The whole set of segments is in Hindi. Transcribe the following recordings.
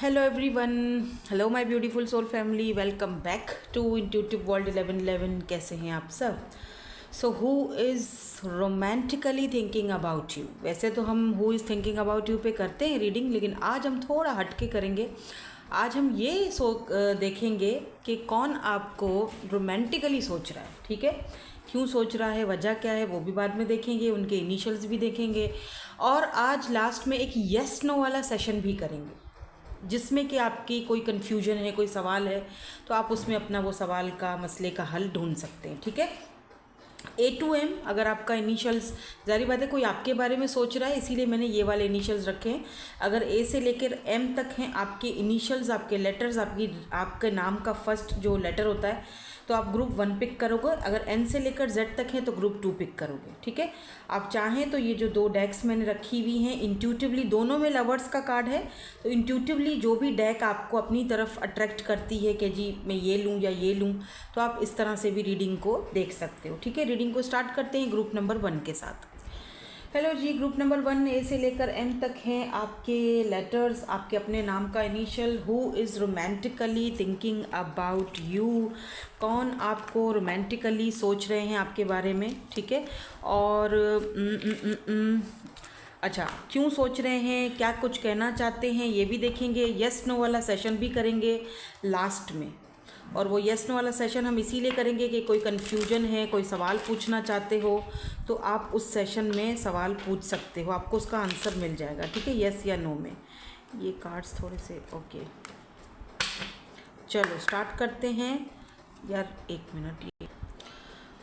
Hello everyone, hello my beautiful soul family, welcome back to Intuitive World 1111। कैसे हैं आप सब? So who is romantically thinking about you. वैसे तो हम who is thinking about you पे करते हैं रीडिंग, लेकिन आज हम थोड़ा हट के करेंगे। आज हम ये देखेंगे कि कौन आपको रोमांटिकली सोच रहा है। ठीक है, क्यों सोच रहा है, वजह क्या है, वो भी बाद में देखेंगे, उनके इनिशियल्स भी देखेंगे। और आज लास्ट में एक येस नो वाला सेशन भी करेंगे, जिसमें कि आपकी कोई कन्फ्यूजन है, कोई सवाल है, तो आप उसमें अपना वो सवाल का, मसले का हल ढूंढ सकते हैं। ठीक है, A to M अगर आपका इनिशियल्स, जारी बात है कोई आपके बारे में सोच रहा है, इसीलिए मैंने ये वाले इनिशियल्स रखे हैं। अगर A से लेकर M तक हैं आपके इनिशियल्स, आपके लेटर्स, आपके नाम का फर्स्ट जो लेटर होता है, तो आप ग्रुप 1 पिक करोगे। अगर N से लेकर Z तक है तो ग्रुप 2 पिक करोगे। ठीक है, आप चाहें तो ये जो 2 डेक्स मैंने रखी हुई हैं, इंट्यूटिवली दोनों में लवर्स का कार्ड है, तो इंट्यूटिवली जो भी डेक आपको अपनी तरफ अट्रैक्ट करती है कि जी मैं ये लूँ या ये लूँ, तो आप इस तरह से भी रीडिंग को देख सकते हो। ठीक है, रीडिंग को स्टार्ट करते हैं ग्रुप नंबर 1 के साथ। हेलो जी, ग्रुप नंबर 1 A से लेकर M तक हैं आपके लेटर्स, आपके अपने नाम का initial. Who is romantically thinking about you, कौन आपको रोमांटिकली सोच रहे हैं आपके बारे में। ठीक है, और अच्छा क्यों सोच रहे हैं, क्या कुछ कहना चाहते हैं, ये भी देखेंगे। येस नो वाला सेशन भी करेंगे लास्ट में, और वो येस नो वाला सेशन हम इसीलिए करेंगे कि कोई कन्फ्यूजन है, कोई सवाल पूछना चाहते हो तो आप उस सेशन में सवाल पूछ सकते हो, आपको उसका आंसर मिल जाएगा। ठीक है, येस या नो में। ये कार्ड्स थोड़े से ओके, चलो स्टार्ट करते हैं यार, 1 मिनट। ये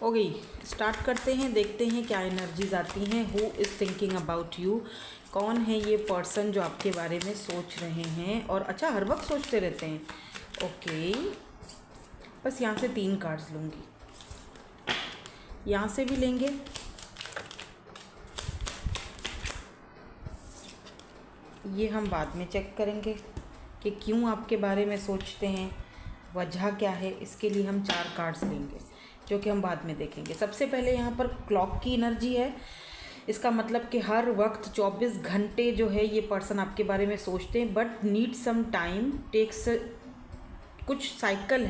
ओके, स्टार्ट करते हैं, देखते हैं क्या एनर्जीज आती हैं। Who is thinking about you, कौन है ये पर्सन जो आपके बारे में सोच रहे हैं, और अच्छा हर वक्त सोचते रहते हैं। ओके, बस यहाँ से 3 कार्ड्स लूँगी, यहाँ से भी लेंगे, ये हम बाद में चेक करेंगे कि क्यों आपके बारे में सोचते हैं, वजह क्या है। इसके लिए हम 4 कार्ड्स लेंगे जो कि हम बाद में देखेंगे। सबसे पहले यहाँ पर क्लॉक की एनर्जी है, इसका मतलब कि हर वक्त 24 घंटे जो है ये पर्सन आपके बारे में सोचते हैं, but need some time, takes, कुछ साइकिल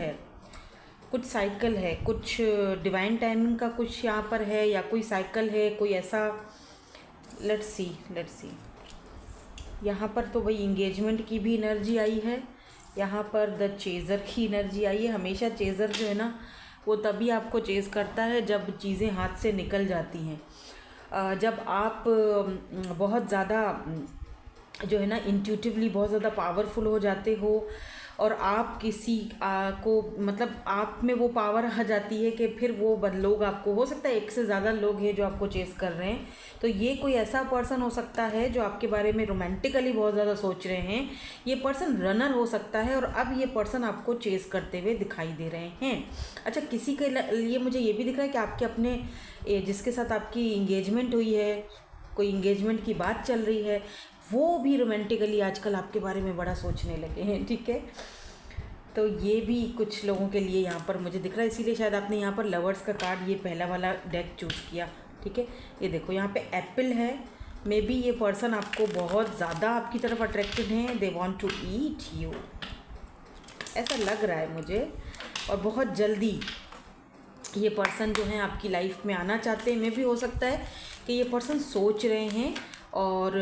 है, कुछ डिवाइन टाइमिंग का कुछ यहाँ पर है, या कोई साइकिल है, कोई ऐसा। लेट्स सी यहाँ पर तो वही इंगेजमेंट की भी एनर्जी आई है, यहाँ पर द चेज़र की एनर्जी आई है। हमेशा चेज़र जो है ना, वो तभी आपको चेज़ करता है जब चीज़ें हाथ से निकल जाती हैं। जब आप बहुत ज़्यादा जो है ना इंट्यूटिवली बहुत ज़्यादा पावरफुल हो जाते हो, और आप किसी को, मतलब आप में वो पावर आ जाती है कि फिर वो लोग आपको, हो सकता है 1 से ज़्यादा लोग हैं जो आपको चेस कर रहे हैं, तो ये कोई ऐसा पर्सन हो सकता है जो आपके बारे में रोमांटिकली बहुत ज़्यादा सोच रहे हैं। ये पर्सन रनर हो सकता है, और अब ये पर्सन आपको चेस करते हुए दिखाई दे रहे हैं। अच्छा, किसी के लिए मुझे ये भी दिख रहा है कि आपके अपने जिसके साथ आपकी इंगेजमेंट हुई है, कोई इंगेजमेंट की बात चल रही है, वो भी रोमांटिकली आजकल आपके बारे में बड़ा सोचने लगे हैं। ठीक है, तो ये भी कुछ लोगों के लिए यहाँ पर मुझे दिख रहा है, इसीलिए शायद आपने यहाँ पर लवर्स का कार्ड, ये पहला वाला डेक चूज़ किया। ठीक है, ये देखो यहाँ पे एप्पल है। मे बी ये पर्सन आपको बहुत ज़्यादा आपकी तरफ अट्रैक्टेड हैं, they want to eat you, ऐसा लग रहा है मुझे, और बहुत जल्दी ये पर्सन जो है आपकी लाइफ में आना चाहते हैं। मे भी हो सकता है कि ये पर्सन सोच रहे हैं और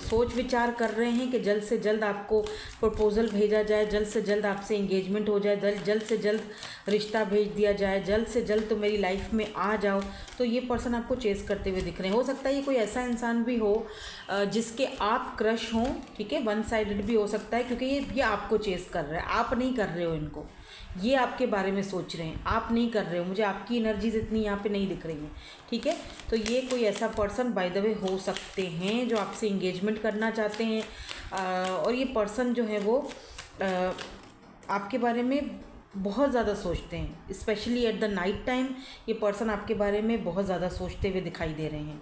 सोच विचार कर रहे हैं कि जल्द से जल्द आपको प्रपोज़ल भेजा जाए, जल्द से जल्द आपसे इंगेजमेंट हो जाए, जल्द से जल्द रिश्ता भेज दिया जाए, जल्द से जल्द तो मेरी लाइफ में आ जाओ। तो ये पर्सन आपको चेस करते हुए दिख रहे हैं। हो सकता है ये कोई ऐसा इंसान भी हो जिसके आप क्रश हों। ठीक है, 1 साइडेड भी हो सकता है, क्योंकि ये आपको चेस कर रहा है, आप नहीं कर रहे हो इनको, ये आपके बारे में सोच रहे हैं, आप नहीं कर रहे हो। मुझे आपकी एनर्जीज इतनी यहाँ पे नहीं दिख रही हैं। ठीक है, तो ये कोई ऐसा पर्सन बाय द वे हो सकते हैं जो आपसे इंगेजमेंट करना चाहते हैं, और ये पर्सन जो है वो आपके बारे में बहुत ज़्यादा सोचते हैं, specially at the night time. ये पर्सन आपके बारे में बहुत ज़्यादा सोचते हुए दिखाई दे रहे हैं।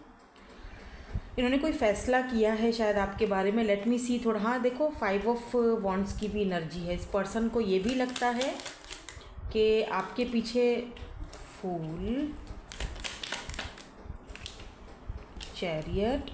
इन्होंने कोई फ़ैसला किया है शायद आपके बारे में। लेट मी सी थोड़ा। हाँ देखो, 5 ऑफ वॉन्ड्स की भी एनर्जी है। इस पर्सन को ये भी लगता है कि आपके पीछे फूल, चैरियट,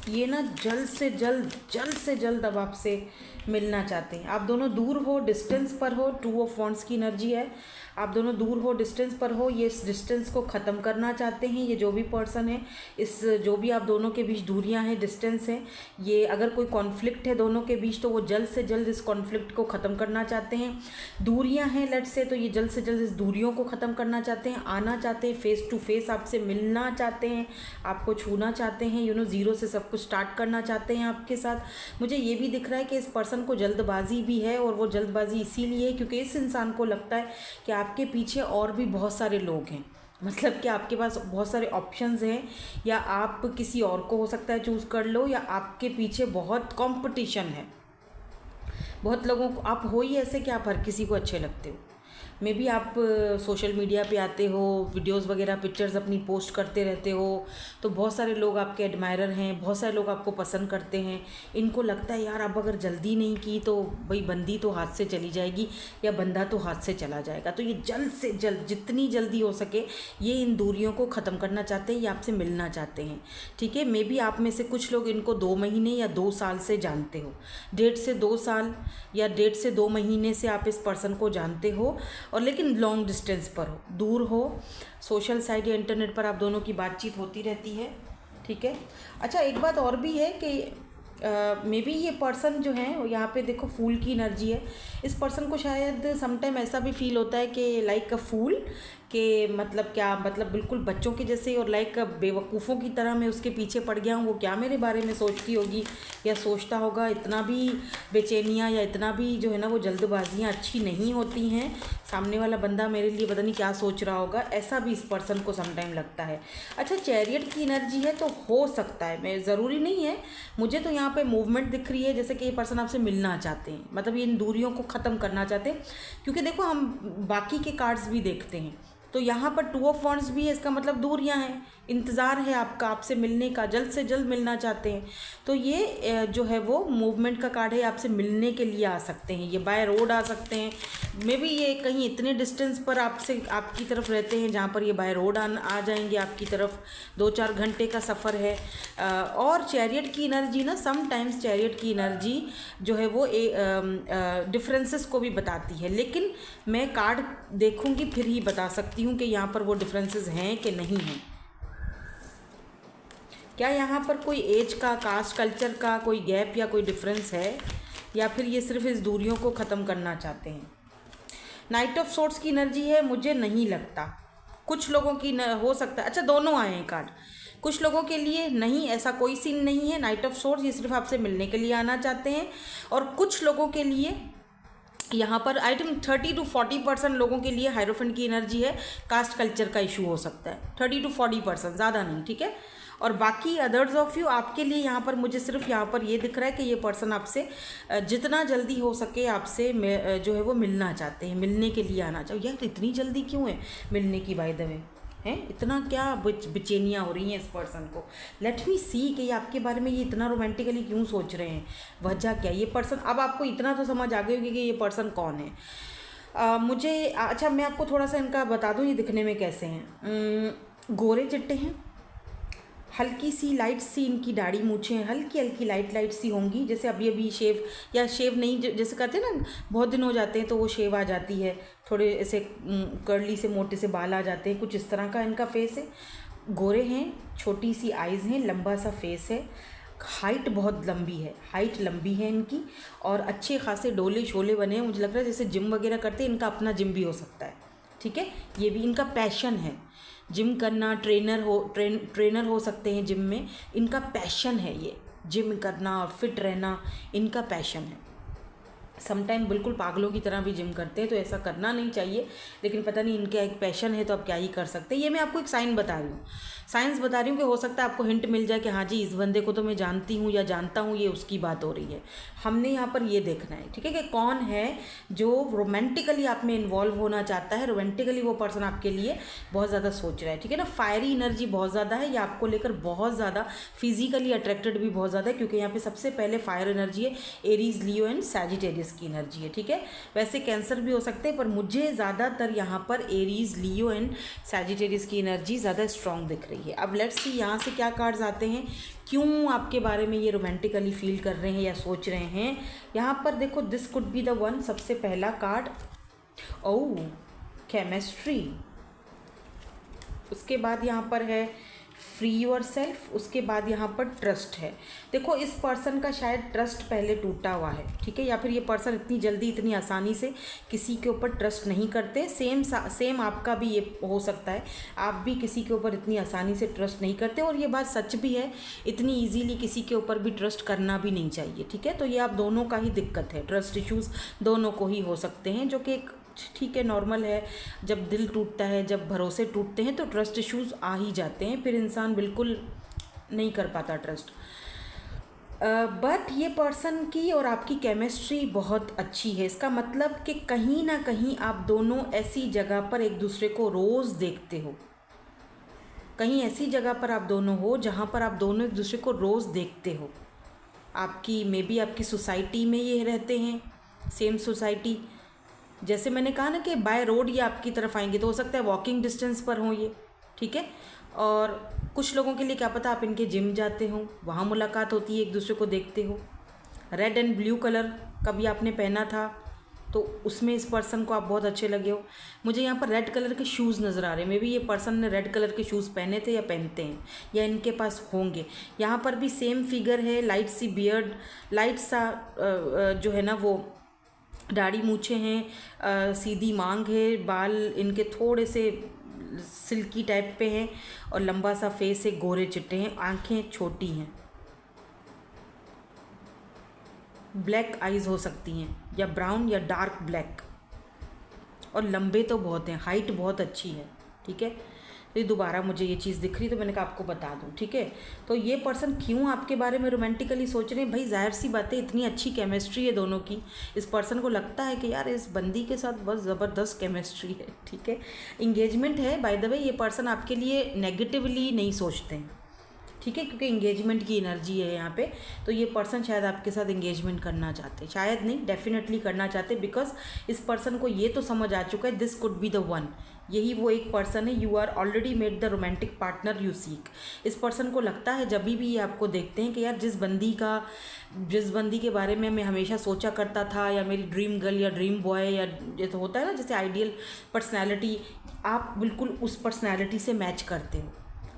ये ना जल्द से जल्द अब आपसे मिलना चाहते हैं। आप दोनों दूर हो, डिस्टेंस पर हो, 2 ऑफ वॉन्ड्स की एनर्जी है। आप दोनों दूर हो, डिस्टेंस पर हो, ये इस डिस्टेंस को ख़त्म करना चाहते हैं। ये जो भी पर्सन है, इस जो भी आप दोनों के बीच दूरियां हैं, डिस्टेंस है, ये अगर कोई कॉन्फ्लिक्ट है दोनों के बीच तो वो जल्द से जल्द इस कॉन्फ्लिक्ट को ख़त्म करना चाहते हैं। दूरियां हैं लेट्स से, तो ये जल्द से जल्द इस दूरियों को ख़त्म करना चाहते हैं, आना चाहते हैं, फेस टू फेस आपसे मिलना चाहते हैं, आपको छूना चाहते हैं, ज़ीरो से सब कुछ स्टार्ट करना चाहते हैं आपके साथ। मुझे ये भी दिख रहा है कि इस पर्सन को जल्दबाजी भी है, और वो जल्दबाजी इसीलिए है क्योंकि इस इंसान को लगता है कि आपके पीछे और भी बहुत सारे लोग हैं। मतलब कि आपके पास बहुत सारे ऑप्शंस हैं, या आप किसी और को हो सकता है चूज़ कर लो, या आपके पीछे बहुत कंपटीशन है। बहुत लोगों को आप हो ही ऐसे कि आप हर किसी को अच्छे लगते हो। मे बी आप सोशल मीडिया पे आते हो, वीडियोस वगैरह पिक्चर्स अपनी पोस्ट करते रहते हो, तो बहुत सारे लोग आपके एडमायरर हैं, बहुत सारे लोग आपको पसंद करते हैं। इनको लगता है यार अब अगर जल्दी नहीं की तो भाई बंदी तो हाथ से चली जाएगी, या बंदा तो हाथ से चला जाएगा। तो ये जल्द से जल्द, जितनी जल्दी हो सके, ये इन दूरियों को ख़त्म करना चाहते हैं, ये आपसे मिलना चाहते हैं। ठीक है, मे बी आप में से कुछ लोग इनको 2 महीने या 2 साल से जानते हो, 1.5 से 2 साल या 1.5 से 2 महीने से आप इस पर्सन को जानते हो, और लेकिन लॉन्ग डिस्टेंस पर हो, दूर हो, सोशल साइट या इंटरनेट पर आप दोनों की बातचीत होती रहती है। ठीक है। अच्छा, एक बात और भी है कि मे बी ये पर्सन जो है, यहाँ पे देखो फूल की एनर्जी है। इस पर्सन को शायद समटाइम ऐसा भी फील होता है कि लाइक अ फूल, कि मतलब क्या, मतलब बिल्कुल बच्चों के जैसे, और लाइक बेवकूफ़ों की तरह मैं उसके पीछे पड़ गया हूँ। वो क्या मेरे बारे में सोचती होगी या सोचता होगा। इतना भी बेचैनियाँ या इतना भी जो है ना वो जल्दबाजियाँ अच्छी नहीं होती हैं। सामने वाला बंदा मेरे लिए पता नहीं क्या सोच रहा होगा, ऐसा भी इस पर्सन को समटाइम लगता है। अच्छा, चैरियट की एनर्जी है तो हो सकता है, मैं ज़रूरी नहीं है, मुझे तो यहाँ पे मूवमेंट दिख रही है, जैसे कि ये पर्सन आपसे मिलना चाहते हैं, मतलब ये इन दूरियों को ख़त्म करना चाहते हैं। क्योंकि देखो हम बाकी के कार्ड्स भी देखते हैं, तो यहाँ पर 2 ऑफ वॉन्ड्स भी है, इसका मतलब दूरियां हैं, इंतज़ार है आपका, आपसे मिलने का, जल्द से जल्द मिलना चाहते हैं। तो ये जो है वो मूवमेंट का कार्ड है, आपसे मिलने के लिए आ सकते हैं, ये बाय रोड आ सकते हैं। मे बी ये कहीं इतने डिस्टेंस पर आपसे, आपकी तरफ रहते हैं जहाँ पर ये बाय रोड आ जाएंगे आपकी तरफ। 2-4 घंटे का सफ़र है। और चैरियट की एनर्जी ना, सम टाइम्स चैरियट की एनर्जी जो है वो डिफरेंसेस को भी बताती है, लेकिन मैं कार्ड देखूंगी फिर ही बता सकती हूँ कि यहाँ पर वो डिफरेंसेस हैं कि नहीं हैं। क्या यहाँ पर कोई एज का, कास्ट, कल्चर का कोई गैप या कोई डिफरेंस है, या फिर ये सिर्फ इस दूरियों को ख़त्म करना चाहते हैं। नाइट ऑफ सोर्ड्स की एनर्जी है, मुझे नहीं लगता, कुछ लोगों की हो सकता है। अच्छा, दोनों आए हैं कार्ड, कुछ लोगों के लिए नहीं, ऐसा कोई सीन नहीं है। नाइट ऑफ सोर्ड्स ये सिर्फ आपसे मिलने के लिए आना चाहते हैं, और कुछ लोगों के लिए यहाँ पर आई थिंक 30 to 40% लोगों के लिए हायरोफेंट की एनर्जी है। कास्ट कल्चर का इशू हो सकता है, 30 to 40%, ज़्यादा नहीं। ठीक है। और बाकी अदर्स ऑफ यू, आपके लिए यहाँ पर मुझे सिर्फ यहाँ पर ये दिख रहा है कि ये पर्सन आपसे जितना जल्दी हो सके आपसे जो है वो मिलना चाहते हैं, मिलने के लिए आना चाहिए। यार इतनी जल्दी क्यों है मिलने की, बाय द वे हैं, इतना क्या बेचैनियाँ हो रही हैं इस पर्सन को। लेट मी सी कि ये आपके बारे में ये इतना रोमांटिकली क्यों सोच रहे हैं, वजह क्या। ये पर्सन, अब आपको इतना तो समझ आ गई होगी कि ये पर्सन कौन है। मुझे अच्छा, मैं आपको थोड़ा सा इनका बता दूँ ये दिखने में कैसे हैं। गोरे चिट्टे हैं, हल्की सी लाइट सी इनकी दाढ़ी मूछें हल्की हल्की लाइट सी होंगी, जैसे अभी अभी शेव, या शेव नहीं, जैसे कहते हैं ना बहुत दिन हो जाते हैं तो वो शेव आ जाती है, थोड़े ऐसे कर्ली से मोटे से बाल आ जाते हैं, कुछ इस तरह का इनका फेस है। गोरे हैं, छोटी सी आइज़ हैं, लंबा सा फेस है, हाइट बहुत लंबी है, हाइट लंबी है इनकी, और अच्छे खासे डोले शोले बने हैं। मुझे लग रहा है जैसे जिम वगैरह करते हैं, इनका अपना जिम भी हो सकता है। ठीक है, ये भी इनका पैशन है, जिम करना, ट्रेनर हो सकते हैं जिम में, इनका पैशन है ये, जिम करना और फिट रहना इनका पैशन है। समटाइम बिल्कुल पागलों की तरह भी जिम करते हैं, तो ऐसा करना नहीं चाहिए, लेकिन पता नहीं इनका एक पैशन है तो अब क्या ही कर सकते हैं। ये मैं आपको एक साइन बता रही हूँ, साइंस बता रही हूँ कि हो सकता है आपको हिंट मिल जाए कि हाँ जी इस बंदे को तो मैं जानती हूँ या जानता हूँ, ये उसकी बात हो रही है। हमने यहाँ पर ये देखना है, ठीक है, कि कौन है जो रोमांटिकली आप में इन्वॉल्व होना चाहता है, रोमांटिकली वो पर्सन आपके लिए बहुत ज़्यादा सोच रहा है। ठीक है ना, फायरी एनर्जी बहुत ज़्यादा है, ये आपको लेकर बहुत ज़्यादा फिजिकली अट्रैक्टेड भी बहुत ज़्यादा है, क्योंकि यहाँ पे सबसे पहले फायर एनर्जी है Aries, Leo and Sagittarius. Sagittarius की एनर्जी है, ठीक है। वैसे कैंसर भी हो सकते हैं, पर मुझे ज़्यादातर यहाँ पर एरीज, लियो एंड सैजिटेरियस की एनर्जी ज़्यादा स्ट्रॉन्ग दिख रही है। अब लेट्स सी यहाँ से क्या कार्ड्स आते हैं, क्यों आपके बारे में ये रोमांटिकली फील कर रहे हैं या सोच रहे हैं। यहाँ पर देखो, this could be the one. सबसे पहला कार्ड, ओह, केमिस्ट्री। उसके बाद यहाँ पर है फ्री योर सेल्फ। उसके बाद यहाँ पर ट्रस्ट है। देखो, इस पर्सन का शायद ट्रस्ट पहले टूटा हुआ है, ठीक है, या फिर ये पर्सन इतनी जल्दी, इतनी आसानी से किसी के ऊपर ट्रस्ट नहीं करते। सेम आपका भी ये हो सकता है, आप भी किसी के ऊपर इतनी आसानी से ट्रस्ट नहीं करते, और ये बात सच भी है, इतनी ईजीली किसी के ऊपर भी ट्रस्ट करना भी नहीं चाहिए, ठीक है। तो ये आप दोनों का ही दिक्कत है, ट्रस्ट इश्यूज़ दोनों को ही हो सकते हैं, जो कि एक ठीक है, नॉर्मल है। जब दिल टूटता है, जब भरोसे टूटते हैं, तो ट्रस्ट इश्यूज़ आ ही जाते हैं, फिर इंसान बिल्कुल नहीं कर पाता ट्रस्ट। बट ये पर्सन की और आपकी केमिस्ट्री बहुत अच्छी है। इसका मतलब कि कहीं ना कहीं आप दोनों ऐसी जगह पर एक दूसरे को रोज़ देखते हो, कहीं ऐसी जगह पर आप दोनों हो जहाँ पर आप दोनों एक दूसरे को रोज़ देखते हो। आपकी मे बी आपकी सोसाइटी में ये रहते हैं, सेम सोसाइटी। जैसे मैंने कहा ना कि बाय रोड ये आपकी तरफ आएंगे, तो हो सकता है वॉकिंग डिस्टेंस पर हों ये, ठीक है। और कुछ लोगों के लिए क्या पता आप इनके जिम जाते हो, वहाँ मुलाकात होती है, एक दूसरे को देखते हो। रेड एंड ब्लू कलर कभी आपने पहना था, तो उसमें इस पर्सन को आप बहुत अच्छे लगे हो। मुझे यहाँ पर रेड कलर के शूज़ नज़र आ रहे हैं, मे बी ये पर्सन ने रेड कलर के शूज़ पहने थे या पहनते हैं, या इनके पास होंगे। यहाँ पर भी सेम फिगर है, लाइट सी बियर्ड, लाइट सा जो है ना वो दाढ़ी मूछे हैं, सीधी मांग है, बाल इनके थोड़े से सिल्की टाइप पे हैं, और लंबा सा फेस है, गोरे चिट्टे हैं, आंखें छोटी हैं, ब्लैक आइज़ हो सकती हैं, या ब्राउन या डार्क ब्लैक, और लंबे तो बहुत हैं, हाइट बहुत अच्छी है, ठीक है। तो ये दोबारा मुझे ये चीज़ दिख रही, तो मैंने कहा आपको बता दूं, ठीक है। तो ये पर्सन क्यों आपके बारे में रोमांटिकली सोच रहे हैं, भाई जाहिर सी बात है, इतनी अच्छी केमिस्ट्री है दोनों की। इस पर्सन को लगता है कि यार इस बंदी के साथ बहुत ज़बरदस्त केमिस्ट्री है, ठीक है। इंगेजमेंट है, बाय द वे, ये पर्सन आपके लिए नेगेटिवली नहीं सोचते हैं, ठीक है, क्योंकि इंगेजमेंट की एनर्जी है यहाँ पे। तो ये पर्सन शायद आपके साथ इंगेजमेंट करना चाहते, शायद नहीं, डेफिनेटली करना चाहते, बिकॉज इस पर्सन को ये तो समझ आ चुका है, this could be the one. यही वो एक पर्सन है, you are already made the romantic partner you seek. इस पर्सन को लगता है, जब भी ये आपको देखते हैं, कि यार जिस बंदी के बारे में मैं हमेशा सोचा करता था, या मेरी ड्रीम गर्ल या ड्रीम बॉय, या ये तो होता है ना जैसे आइडियल पर्सनैलिटी, आप बिल्कुल उस पर्सनैलिटी से मैच करते हो।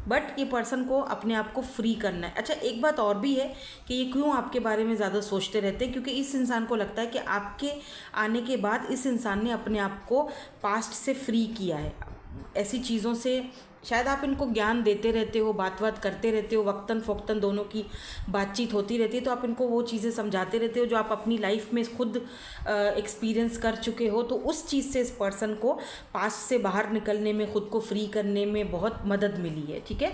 बट ये पर्सन को अपने आप को फ्री करना है। अच्छा, एक बात और भी है कि ये क्यों आपके बारे में ज़्यादा सोचते रहते हैं, क्योंकि इस इंसान को लगता है कि आपके आने के बाद इस इंसान ने अपने आप को पास्ट से फ्री किया है, ऐसी चीज़ों से। शायद आप इनको ज्ञान देते रहते हो, बात करते रहते हो, वक्तन फ़ोक्तन दोनों की बातचीत होती रहती है, तो आप इनको वो चीज़ें समझाते रहते हो जो आप अपनी लाइफ में खुद एक्सपीरियंस कर चुके हो। तो उस चीज़ से इस पर्सन को पास्ट से बाहर निकलने में, ख़ुद को फ्री करने में बहुत मदद मिली है, ठीक है।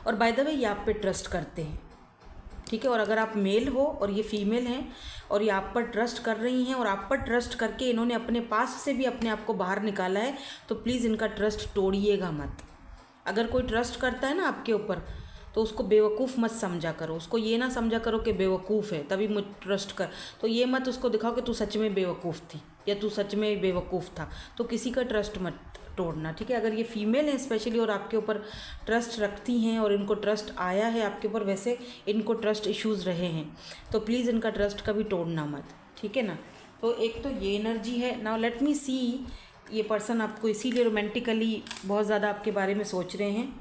और बाय द वे ये आप पे ट्रस्ट करते हैं, ठीक है। और अगर आप मेल हो और ये फीमेल हैं, और ये आप पर ट्रस्ट कर रही हैं, और आप पर ट्रस्ट करके इन्होंने अपने पास से भी अपने आप को बाहर निकाला है, तो प्लीज़ इनका ट्रस्ट तोड़िएगा मत। अगर कोई ट्रस्ट करता है ना आपके ऊपर, तो उसको बेवकूफ़ मत समझा करो, उसको ये ना समझा करो कि बेवकूफ़ है तभी मुझ ट्रस्ट कर, तो ये मत उसको दिखाओ कि तू सच में बेवकूफ़ थी या तू सच में बेवकूफ़ था। तो किसी का ट्रस्ट मत तोड़ना, ठीक है। अगर ये फीमेल है स्पेशली और आपके ऊपर ट्रस्ट रखती हैं, और इनको ट्रस्ट आया है आपके ऊपर, वैसे इनको ट्रस्ट इश्यूज़ रहे हैं, तो प्लीज़ इनका ट्रस्ट कभी तोड़ना मत, ठीक है ना। तो एक तो ये एनर्जी है। नाउ लेट मी सी, ये पर्सन आपको इसीलिए रोमांटिकली बहुत ज़्यादा आपके बारे में सोच रहे हैं।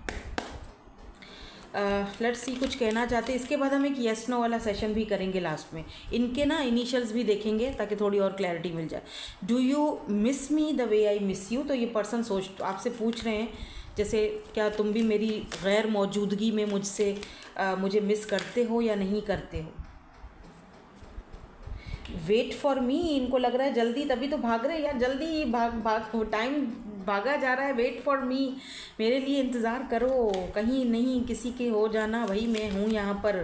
लेट्स सी, कुछ कहना चाहते हैं। इसके बाद हम एक येस नो वाला सेशन भी करेंगे लास्ट में, इनके ना इनिशियल्स भी देखेंगे ताकि थोड़ी और क्लैरिटी मिल जाए। Do you miss me the way I miss you. तो ये पर्सन आपसे पूछ रहे हैं, जैसे क्या तुम भी मेरी गैर मौजूदगी में मुझे मिस करते हो या नहीं करते हो। वेट फॉर मी, इनको लग रहा है जल्दी, तभी तो भाग रहे हैं यार, जल्दी भाग टाइम भागा जा रहा है। वेट फॉर मी, मेरे लिए इंतज़ार करो, कहीं नहीं किसी के हो जाना, भाई मैं हूँ यहाँ पर।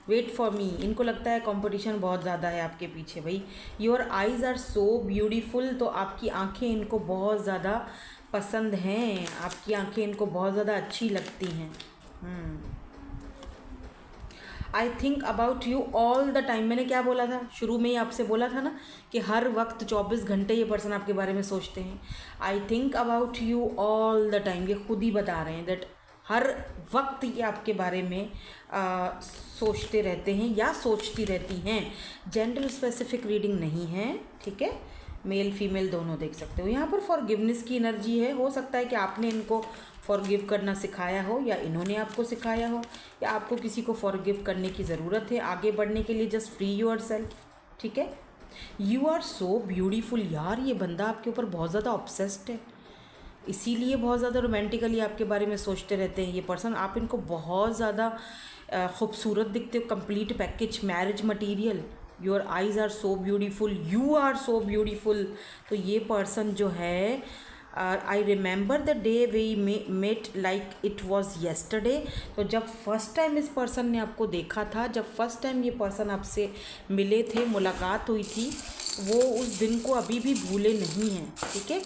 वेट फॉर मी, इनको लगता है कंपटीशन बहुत ज़्यादा है आपके पीछे भाई। Your eyes are so beautiful, तो आपकी आंखें इनको बहुत ज़्यादा पसंद हैं, आपकी आंखें इनको बहुत ज़्यादा अच्छी लगती हैं। I think about you all the time. मैंने क्या बोला था शुरू में ही आपसे बोला था ना कि हर वक्त 24 घंटे ये पर्सन आपके बारे में सोचते हैं। I think about you all the time, ये खुद ही बता रहे हैं दैट हर वक्त ये आपके बारे में सोचते रहते हैं या सोचती रहती हैं। जेंडर स्पेसिफिक रीडिंग नहीं है, ठीक है, मेल फीमेल दोनों देख सकते हो। यहाँ पर फॉरगिवनेस की एनर्जी है। हो सकता है कि आपने इनको फॉरगिव करना सिखाया हो या इन्होंने आपको सिखाया हो, या आपको किसी को फॉरगिव करने की ज़रूरत है आगे बढ़ने के लिए। जस्ट फ्री योरसेल्फ, ठीक है। You are so beautiful. यार ये बंदा आपके ऊपर बहुत ज़्यादा ऑब्सेस्ड है, इसीलिए बहुत ज़्यादा रोमांटिकली आपके बारे में सोचते रहते हैं ये पर्सन। आप इनको बहुत ज़्यादा खूबसूरत दिखते हो, complete package, marriage material. Your eyes are so beautiful, you are so beautiful. तो ये पर्सन जो है, I remember the day we met like it was yesterday. तो जब फर्स्ट टाइम इस पर्सन ने आपको देखा था, जब फर्स्ट टाइम ये पर्सन आपसे मिले थे, मुलाकात हुई थी, वो उस दिन को अभी भी भूले नहीं हैं, ठीक है।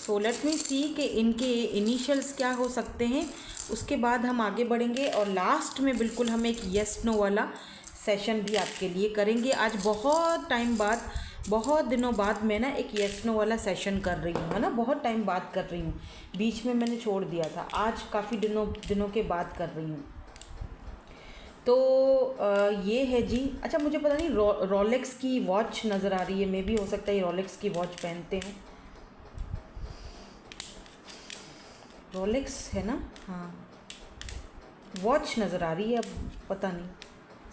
सो लेट मी सी कि इनके इनिशियल्स क्या हो सकते हैं, उसके बाद हम आगे बढ़ेंगे। और लास्ट में बिल्कुल हम एक येस नो वाला सेशन भी आपके लिए करेंगे। आज बहुत टाइम बाद, बहुत दिनों बाद मैं ना एक येस नो वाला सेशन कर रही हूँ, है ना, बहुत टाइम बाद कर रही हूँ, बीच में मैंने छोड़ दिया था, आज काफ़ी दिनों के बाद कर रही हूँ। तो ये है जी। अच्छा, मुझे पता नहीं रोलेक्स की वॉच नज़र आ रही है, मे भी हो सकता है ये रोलेक्स की वॉच पहनते हैं। रोलेक्स है ना, हाँ, वॉच नज़र आ रही है, अब पता नहीं,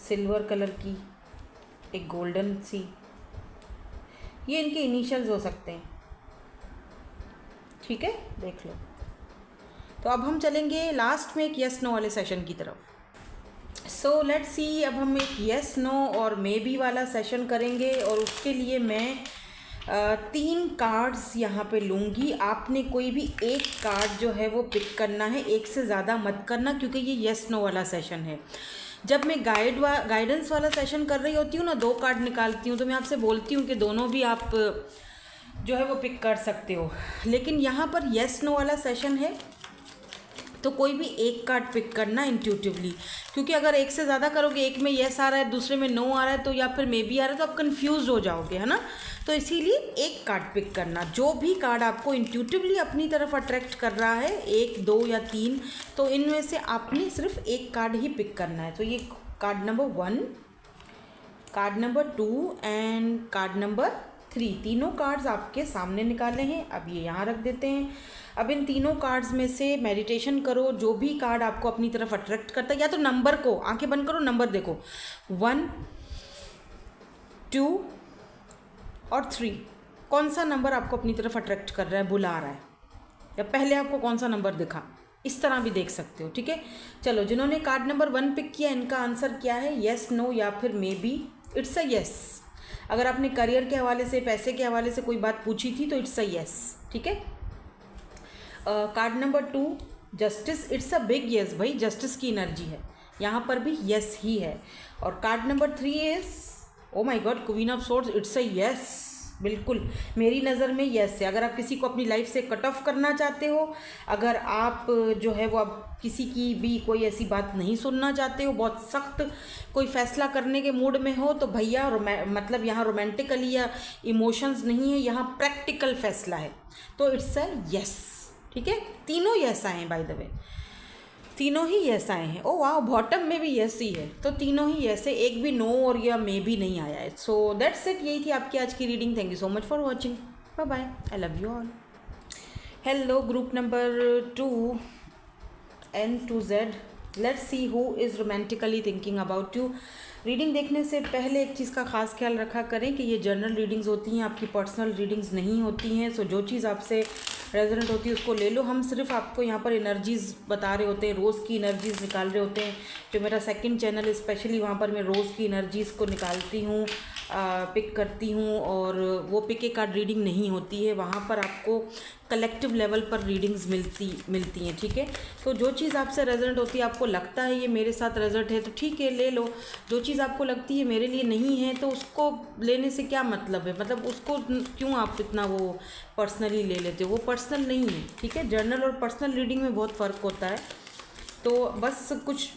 सिल्वर कलर की, एक गोल्डन सी, ये इनके इनिशियल्स हो सकते हैं, ठीक है, देख लो। तो अब हम चलेंगे लास्ट में एक येस नो वाले सेशन की तरफ। सो लेट्स सी, अब हम एक येस नो और मे बी वाला सेशन करेंगे, और उसके लिए मैं 3 कार्ड्स यहाँ पे लूँगी। आपने कोई भी एक कार्ड जो है वो पिक करना है, एक से ज़्यादा मत करना, क्योंकि ये येस नो वाला सेशन है। जब मैं गाइडेंस वाला सेशन कर रही होती हूँ ना, 2 कार्ड निकालती हूँ, तो मैं आपसे बोलती हूँ कि दोनों भी आप जो है वो पिक कर सकते हो। लेकिन यहाँ पर येस नो वाला सेशन है, तो कोई भी एक कार्ड पिक करना इंट्यूटिवली, क्योंकि अगर एक से ज़्यादा करोगे, एक में येस आ रहा है, दूसरे में नो आ रहा है, तो या फिर मे बी आ रहा है, तो आप कंफ्यूज हो जाओगे, है ना। तो इसीलिए एक कार्ड पिक करना, जो भी कार्ड आपको इंट्यूटिवली अपनी तरफ अट्रैक्ट कर रहा है, 1, 2 या 3, तो इनमें से आपने सिर्फ एक कार्ड ही पिक करना है। तो ये card number 1, card number 2 and card number 3, तीनों कार्ड्स आपके सामने निकाले हैं। अब ये यहाँ रख देते हैं। अब इन तीनों कार्ड्स में से मेडिटेशन करो, जो भी कार्ड आपको अपनी तरफ अट्रैक्ट करता है, या तो नंबर को आंखें बंद करो, नंबर देखो, 1, 2 और 3, कौन सा नंबर आपको अपनी तरफ अट्रैक्ट कर रहा है, बुला रहा है, या पहले आपको कौन सा नंबर दिखा, इस तरह भी देख सकते हो, ठीक है। चलो, जिन्होंने कार्ड नंबर 1 पिक किया, इनका आंसर क्या है, येस, नो या फिर may be. It's a yes. अगर आपने करियर के हवाले से, पैसे के हवाले से कोई बात पूछी थी, तो इट्स अ येस, ठीक है। Card number 2, justice, it's a big yes भाई, जस्टिस की एनर्जी है, यहाँ पर भी येस ही है। और card number 3 is, O my God, queen of swords, it's a yes, बिल्कुल मेरी नज़र में येस है। अगर आप किसी को अपनी लाइफ से कट ऑफ करना चाहते हो, अगर आप जो है वो अब किसी की भी कोई ऐसी बात नहीं सुनना चाहते हो, बहुत सख्त कोई फ़ैसला करने के मूड में हो, तो भैया मतलब यहाँ रोमांटिकली या इमोशंस नहीं है, यहाँ प्रैक्टिकल फैसला है, तो इट्स अ येस, ठीक है। तीनों येस आए हैं, बाय द वे, तीनों ही येस आए हैं। ओ वाह, बॉटम में भी येस ही है, तो तीनों ही येस है, एक भी नो और या मे भी नहीं आया है। सो दैट्स इट, यही थी आपकी आज की reading. Thank you so much for watching, bye bye, I love you all. Hello group number 2 N to Z, let's see who is romantically thinking about you. Reading देखने से पहले एक चीज़ का ख़ास ख्याल रखा करें कि ये जनरल रीडिंग्स होती हैं, आपकी पर्सनल रीडिंग्स नहीं होती हैं। सो जो चीज़ आपसे रेजोनेट होती है उसको ले लो। हम सिर्फ आपको यहाँ पर एनर्जीज़ बता रहे होते हैं, रोज़ की एनर्जीज़ निकाल रहे होते हैं। जो मेरा सेकंड चैनल है स्पेशली, वहाँ पर मैं रोज़ की एनर्जीज़ को निकालती हूँ, पिक करती हूँ, और वो पिक ए कार्ड रीडिंग नहीं होती है, वहाँ पर आपको कलेक्टिव लेवल पर रीडिंग्स मिलती हैं, ठीक है। तो जो चीज़ आपसे रेजोनेट होती है, आपको लगता है ये मेरे साथ रेजोनेट है, तो ठीक है, ले लो। जो चीज़ आपको लगती है मेरे लिए नहीं है, तो उसको लेने से क्या मतलब है, मतलब उसको क्यों आप इतना वो पर्सनली ले लेते हो, वो पर्सनल नहीं है, ठीक है। जर्नल और पर्सनल रीडिंग में बहुत फ़र्क होता है। तो बस कुछ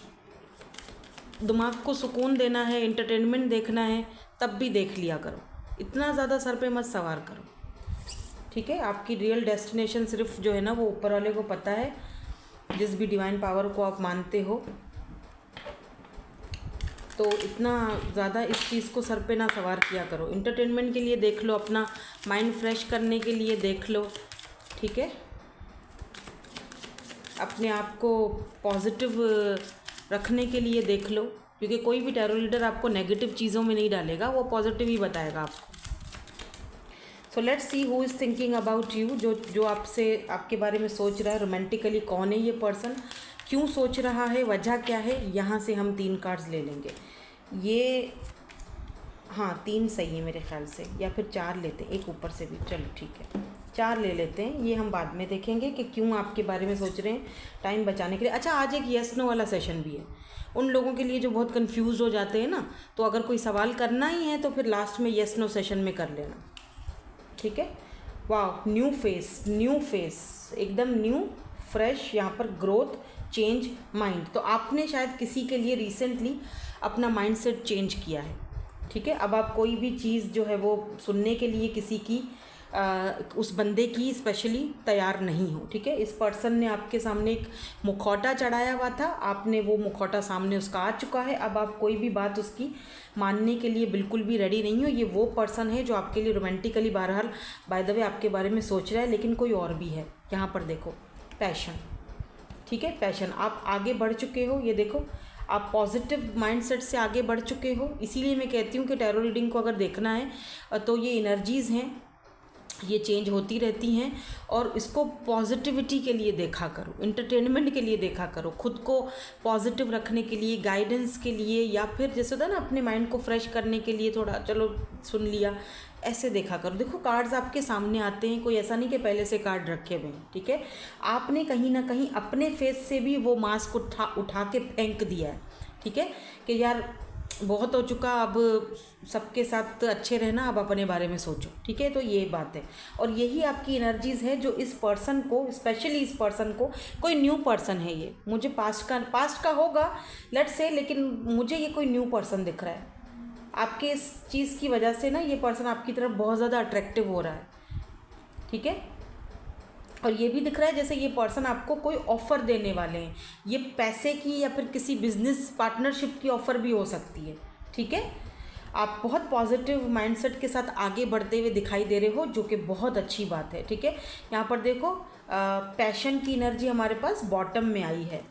दिमाग को सुकून देना है, एंटरटेनमेंट देखना है, तब भी देख लिया करो, इतना ज़्यादा सर पे मत सवार करो, ठीक है। आपकी रियल डेस्टिनेशन सिर्फ जो है ना वो ऊपर वाले को पता है, जिस भी डिवाइन पावर को आप मानते हो। तो इतना ज़्यादा इस चीज़ को सर पे ना सवार किया करो, एंटरटेनमेंट के लिए देख लो, अपना माइंड फ्रेश करने के लिए देख लो, ठीक है। अपने आप को पॉजिटिव रखने के लिए देख लो, क्योंकि कोई भी टैरो रीडर आपको नेगेटिव चीज़ों में नहीं डालेगा, वो पॉजिटिव ही बताएगा आपको। सो let's see who is thinking about you, जो आपसे आपके बारे में सोच रहा है रोमांटिकली। कौन है ये पर्सन, क्यों सोच रहा है, वजह क्या है। यहाँ से हम 3 कार्ड्स ले लेंगे। ये हाँ 3 सही है मेरे ख्याल से, या फिर 4 लेते हैं, एक ऊपर से भी, चलो ठीक है 4 ले लेते हैं। ये हम बाद में देखेंगे कि क्यों आपके बारे में सोच रहे हैं, टाइम बचाने के लिए। अच्छा, आज एक येस नो वाला सेशन भी है उन लोगों के लिए जो बहुत कंफ्यूज हो जाते हैं ना, तो अगर कोई सवाल करना ही है तो फिर लास्ट में येस नो सेशन में कर लेना, ठीक है। वाह, न्यू फेस एकदम न्यू फ्रेश, यहाँ पर ग्रोथ, चेंज, माइंड। तो आपने शायद किसी के लिए रिसेंटली अपना माइंडसेट चेंज किया है, ठीक है। अब आप कोई भी चीज़ जो है वो सुनने के लिए किसी की उस बंदे की स्पेशली तैयार नहीं हो, ठीक है। इस पर्सन ने आपके सामने एक मुखौटा चढ़ाया हुआ था, आपने वो मुखौटा सामने उसका आ चुका है। अब आप कोई भी बात उसकी मानने के लिए बिल्कुल भी रेडी नहीं हो। ये वो पर्सन है जो आपके लिए रोमांटिकली, बहरहाल बाय द वे, आपके बारे में सोच रहा है, लेकिन कोई और भी है। यहाँ पर देखो पैशन, ठीक है, पैशन। आप आगे बढ़ चुके हो, ये देखो आप पॉजिटिव माइंडसेट से आगे बढ़ चुके हो। इसीलिए मैं कहती हूँ कि टैरो रीडिंग को अगर देखना है तो ये एनर्जीज़ हैं, ये चेंज होती रहती हैं, और इसको पॉजिटिविटी के लिए देखा करो, एंटरटेनमेंट के लिए देखा करो, खुद को पॉजिटिव रखने के लिए, गाइडेंस के लिए, या फिर जैसे होता है ना अपने माइंड को फ्रेश करने के लिए, थोड़ा चलो सुन लिया, ऐसे देखा करो। देखो कार्ड्स आपके सामने आते हैं, कोई ऐसा नहीं कि पहले से कार्ड रखे हुए हैं, ठीक है। आपने कहीं ना कहीं अपने फेस से भी वो मास्क उठा के फेंक दिया है, ठीक है, कि यार बहुत हो चुका, अब सबके साथ अच्छे रहना, अब अपने बारे में सोचो, ठीक है। तो ये बात है, और यही आपकी एनर्जीज़ है जो इस पर्सन को, स्पेशली इस पर्सन को, कोई न्यू पर्सन है ये, मुझे पास्ट का होगा लेट्स से, लेकिन मुझे ये कोई न्यू पर्सन दिख रहा है। आपके इस चीज़ की वजह से ना ये पर्सन आपकी तरफ बहुत ज़्यादा अट्रैक्टिव हो रहा है, ठीक है। और ये भी दिख रहा है जैसे ये पर्सन आपको कोई ऑफ़र देने वाले हैं, ये पैसे की या फिर किसी बिजनेस पार्टनरशिप की ऑफ़र भी हो सकती है, ठीक है। आप बहुत पॉजिटिव माइंडसेट के साथ आगे बढ़ते हुए दिखाई दे रहे हो, जो कि बहुत अच्छी बात है, ठीक है। यहाँ पर देखो पैशन की एनर्जी हमारे पास बॉटम में आई है,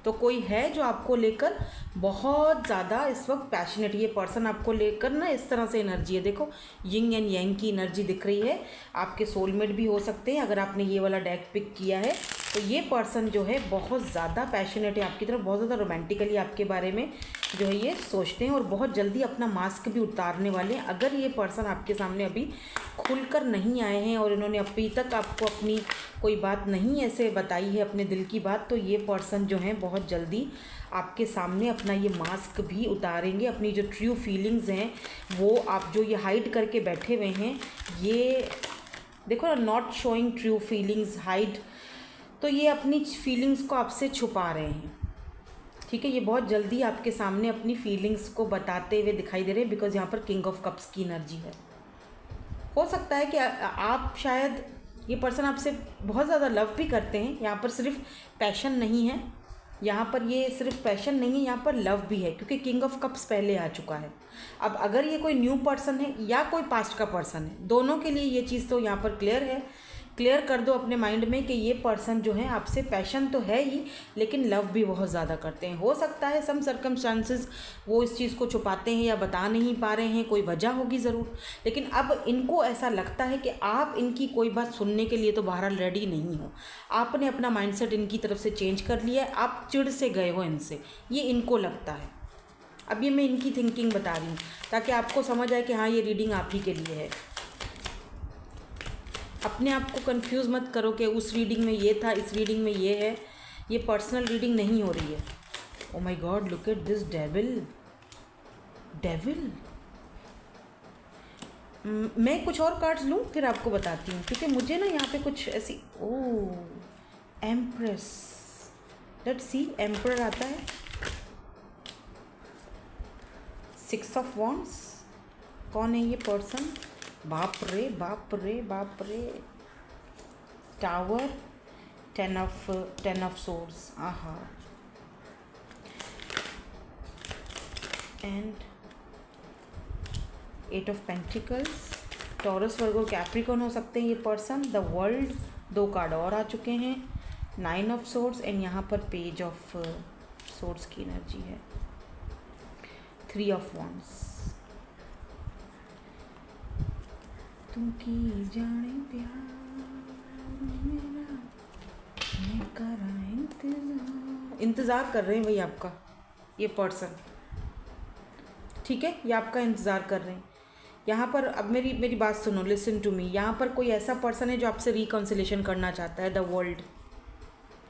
तो कोई है जो आपको लेकर बहुत ज़्यादा इस वक्त पैशनेट, ये पर्सन आपको लेकर ना इस तरह से एनर्जी है। देखो यिंग एंड यांग की एनर्जी दिख रही है, आपके सोलमेट भी हो सकते हैं अगर आपने ये वाला डेक पिक किया है। तो ये पर्सन जो है बहुत ज़्यादा पैशनेट है आपकी तरफ, बहुत ज़्यादा रोमांटिकली आपके बारे में जो है ये सोचते हैं, और बहुत जल्दी अपना मास्क भी उतारने वाले हैं। अगर ये पर्सन आपके सामने अभी खुलकर नहीं आए हैं और इन्होंने अभी तक आपको अपनी कोई बात नहीं ऐसे बताई है, अपने दिल की बात, तो ये पर्सन जो है बहुत जल्दी आपके सामने अपना ये मास्क भी उतारेंगे। अपनी जो ट्रू फीलिंग्स हैं वो आप जो ये हाइड करके बैठे हुए हैं, ये देखो ना, not showing true feelings, hide, तो ये अपनी फीलिंग्स को आपसे छुपा रहे हैं, ठीक है। ये बहुत जल्दी आपके सामने अपनी फीलिंग्स को बताते हुए दिखाई दे रहे हैं, बिकॉज यहाँ पर किंग ऑफ कप्स की एनर्जी है। हो सकता है कि आप शायद ये पर्सन आपसे बहुत ज़्यादा लव भी करते हैं। यहाँ पर सिर्फ पैशन नहीं है, यहाँ पर ये सिर्फ पैशन नहीं है, यहाँ पर लव भी है, क्योंकि किंग ऑफ कप्स पहले आ चुका है। अब अगर ये कोई न्यू पर्सन है या कोई पास्ट का पर्सन है, दोनों के लिए ये चीज़ तो यहाँ पर क्लियर है। क्लियर कर दो अपने माइंड में कि ये पर्सन जो है आपसे पैशन तो है ही, लेकिन लव भी बहुत ज़्यादा करते हैं। हो सकता है सम सर्कमस्टांसेस वो इस चीज़ को छुपाते हैं या बता नहीं पा रहे हैं, कोई वजह होगी ज़रूर, लेकिन अब इनको ऐसा लगता है कि आप इनकी कोई बात सुनने के लिए तो बहरहाल रेडी नहीं हो। आपने अपना माइंडसेट इनकी तरफ से चेंज कर लिया है, आप चिढ़ से गए हो इनसे, ये इनको लगता है। अब ये मैं इनकी थिंकिंग बता रही हूँ ताकि आपको समझ आए कि हाँ ये रीडिंग आप ही के लिए है। अपने आप को कंफ्यूज मत करो कि उस रीडिंग में ये था, इस रीडिंग में ये है। ये पर्सनल रीडिंग नहीं हो रही है। Oh my God, look at this devil. मैं कुछ और कार्ड्स लूँ फिर आपको बताती हूँ, क्योंकि मुझे ना यहाँ पे कुछ ऐसी, ओह एम्प्रेस, लेट्स सी एम्परर आता है। 6 ऑफ वॉन्ड्स, कौन है ये पर्सन? बाप रे बाप रे बाप रे। टावर, 10 ऑफ सोर्ड्स, आहा। And 8 of pentacles. Taurus, Virgo, Capricorn हो सकते हैं ये पर्सन। द वर्ल्ड, 2 कार्ड और आ चुके हैं। 9 ऑफ सोर्ड्स एंड यहाँ पर पेज ऑफ सोर्ड्स की एनर्जी है। 3 ऑफ वॉन्ड्स। तुम की जाने प्यार मेरा, मैं करा इंतज़ार कर रहे हैं भाई आपका ये पर्सन, ठीक है, ये आपका इंतज़ार कर रहे हैं। यहाँ पर अब मेरी बात सुनो, लिसन टू मी। यहाँ पर कोई ऐसा पर्सन है जो आपसे रिकॉन्सिलेशन करना चाहता है। द वर्ल्ड,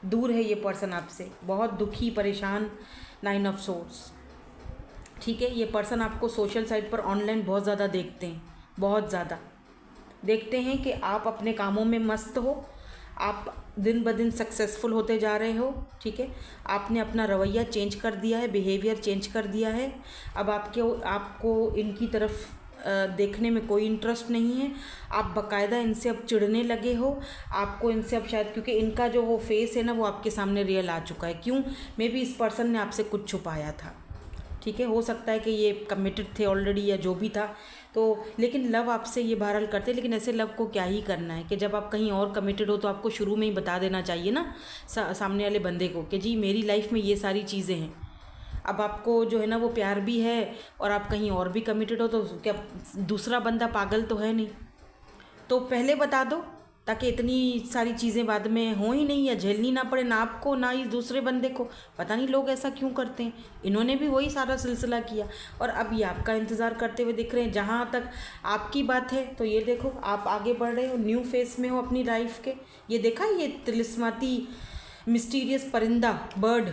दूर है ये पर्सन आपसे, बहुत दुखी परेशान। 9 ऑफ सोर्ड्स, ठीक है। ये पर्सन आपको सोशल साइट पर ऑनलाइन बहुत ज़्यादा देखते हैं, बहुत ज़्यादा देखते हैं कि आप अपने कामों में मस्त हो, आप दिन ब दिन सक्सेसफुल होते जा रहे हो, ठीक है। आपने अपना रवैया चेंज कर दिया है, बिहेवियर चेंज कर दिया है। अब आपको इनकी तरफ देखने में कोई इंटरेस्ट नहीं है। आप बाकायदा इनसे अब चिढ़ने लगे हो। आपको इनसे अब शायद, क्योंकि इनका जो वो फेस है ना, वो आपके सामने रियल आ चुका है। क्यों? मे बी इस पर्सन ने आपसे कुछ छुपाया था, ठीक है। हो सकता है कि ये कमिटेड थे ऑलरेडी या जो भी था, तो लेकिन लव आपसे ये बहरहाल करते। लेकिन ऐसे लव को क्या ही करना है कि जब आप कहीं और कमिटेड हो तो आपको शुरू में ही बता देना चाहिए ना सामने वाले बंदे को कि जी मेरी लाइफ में ये सारी चीज़ें हैं। अब आपको जो है ना वो प्यार भी है और आप कहीं और भी कमिटेड हो, तो क्या दूसरा बंदा पागल तो है नहीं? तो पहले बता दो ताकि इतनी सारी चीज़ें बाद में हो ही नहीं, या झेलनी ना पड़े, ना आपको ना इस दूसरे बंदे को। पता नहीं लोग ऐसा क्यों करते हैं। इन्होंने भी वही सारा सिलसिला किया और अब ये आपका इंतज़ार करते हुए दिख रहे हैं। जहाँ तक आपकी बात है तो ये देखो, आप आगे बढ़ रहे हो, न्यू फेस में हो अपनी लाइफ के। ये देखा, ये तिलिस्माती मिस्टीरियस परिंदा, बर्ड,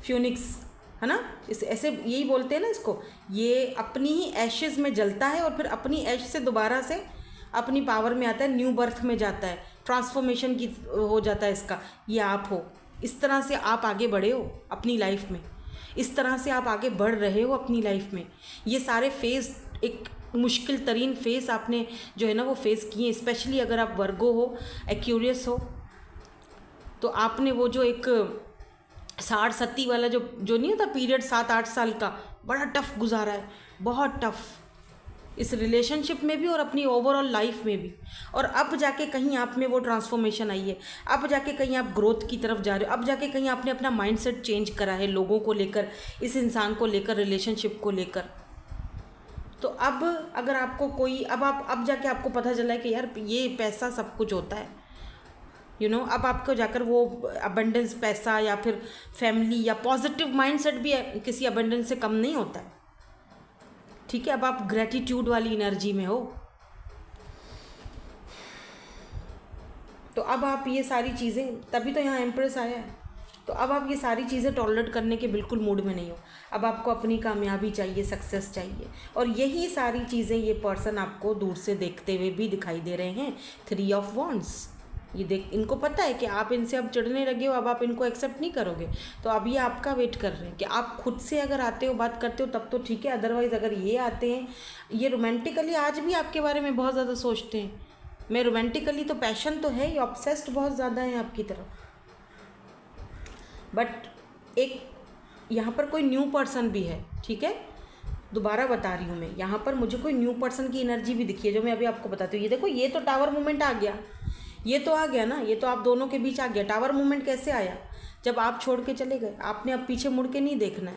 फ्यूनिक्स, है ना, इस ऐसे यही बोलते हैं ना इसको। ये अपनी ही एशेज़ में जलता है और फिर अपनी ऐश से दोबारा से अपनी पावर में आता है, न्यू बर्थ में जाता है, ट्रांसफॉर्मेशन की हो जाता है इसका। ये आप हो, इस तरह से आप आगे बढ़े हो अपनी लाइफ में, इस तरह से आप आगे बढ़ रहे हो अपनी लाइफ में। ये सारे फेज़, एक मुश्किल तरीन फेज़ आपने जो है ना वो फेस किए। स्पेशली अगर आप वर्गो हो, एक्यूरियस हो, तो आपने वो जो एक 60-70 वाला जो नहीं होता पीरियड, 7-8 साल का, बड़ा टफ गुजारा है, बहुत टफ, इस रिलेशनशिप में भी और अपनी ओवरऑल लाइफ में भी। और अब जाके कहीं आप में वो ट्रांसफॉर्मेशन आई है, अब जाके कहीं आप ग्रोथ की तरफ जा रहे हो, अब जाके कहीं आपने अपना माइंडसेट चेंज करा है लोगों को लेकर, इस इंसान को लेकर, रिलेशनशिप को लेकर। तो अब अगर आपको कोई अब जाके आपको पता चला है कि यार ये पैसा सब कुछ होता है, अब आपको जाकर वो अबंडेंस, पैसा या फिर फैमिली या पॉजिटिव माइंडसेट भी किसी अबंडेंस से कम नहीं होता है, ठीक है। अब आप ग्रेटिट्यूड वाली एनर्जी में हो, तो अब आप ये सारी चीज़ें, तभी तो यहाँ एम्प्रेस आया है, तो अब आप ये सारी चीज़ें टॉलरेट करने के बिल्कुल मूड में नहीं हो। अब आपको अपनी कामयाबी चाहिए, सक्सेस चाहिए, और यही सारी चीज़ें ये पर्सन आपको दूर से देखते हुए भी दिखाई दे रहे हैं। 3 ऑफ वॉन्ड्स, ये देख, इनको पता है कि आप इनसे अब चिढ़ने लगे हो, अब आप इनको एक्सेप्ट नहीं करोगे, तो अब ये आपका वेट कर रहे हैं कि आप खुद से अगर आते हो, बात करते हो, तब तो ठीक है। अदरवाइज़ अगर ये आते हैं, ये रोमांटिकली आज भी आपके बारे में बहुत ज़्यादा सोचते हैं। मैं रोमांटिकली तो पैशन तो है, ये ऑब्सेस्ड बहुत ज़्यादा है आपकी तरफ। बट एक यहाँ पर कोई न्यू पर्सन भी है, ठीक है। दोबारा बता रही हूँ मैं, यहाँ पर मुझे कोई न्यू पर्सन की एनर्जी भी दिखी है, जो मैं अभी आपको बताती हूँ। ये देखो, ये तो टावर मूवमेंट आ गया, ये तो आ गया ना, ये तो आप दोनों के बीच आ गया। टावर मूवमेंट कैसे आया? जब आप छोड़ के चले गए। आपने अब पीछे मुड़ के नहीं देखना है,